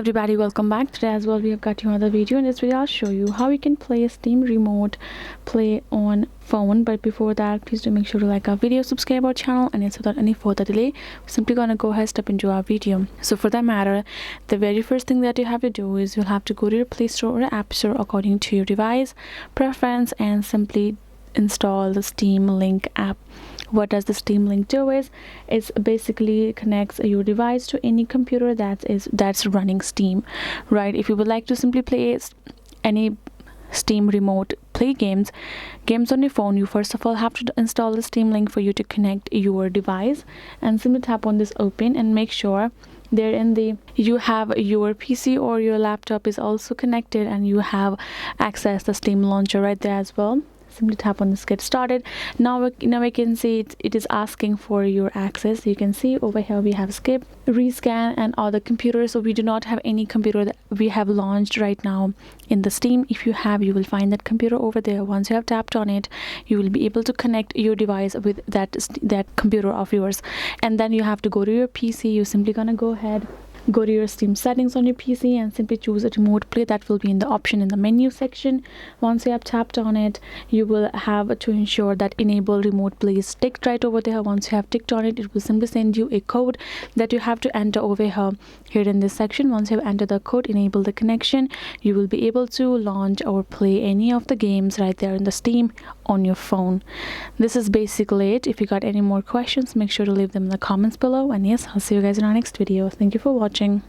everybody, welcome back. Today as well we have got you another video. In this video I'll show you how you can play Steam Remote Play on phone. But before that, please do make sure to like our video, subscribe our channel, and yes, without any further delay, we're simply gonna go ahead step into our video. So for that matter, the very first thing that you have to do is you'll have to go to your Play Store or App Store according to your device preference and simply install the Steam Link app. What does the Steam Link do is it basically connects your device to any computer that's running Steam, right? If you would like to simply play any Steam Remote Play games on your phone, you first of all have to install the Steam Link for you to connect your device, and simply tap on this open and make sure there in the you have your PC or your laptop is also connected and you have access the Steam launcher right there as well. Simply tap on this get started. Now we can see it is asking for your access. You can see over here we have skip, rescan, and other computers. So we do not have any computer that we have launched right now in the Steam. If you have, you will find that computer over there. Once you have tapped on it, you will be able to connect your device with that computer of yours, and then you have to go to your PC. You're simply gonna go ahead, go to your Steam settings on your PC and simply choose a remote play. That will be in the option in the menu section. Once you have tapped on it, you will have to ensure that enable remote play is ticked right over there. Once you have ticked on it, it will simply send you a code that you have to enter over here in this section. Once you have entered the code, enable the connection, you will be able to launch or play any of the games right there in the Steam on your phone. This is basically it. If you got any more questions, make sure to leave them in the comments below, and yes, I'll see you guys in our next video. Thank you for watching.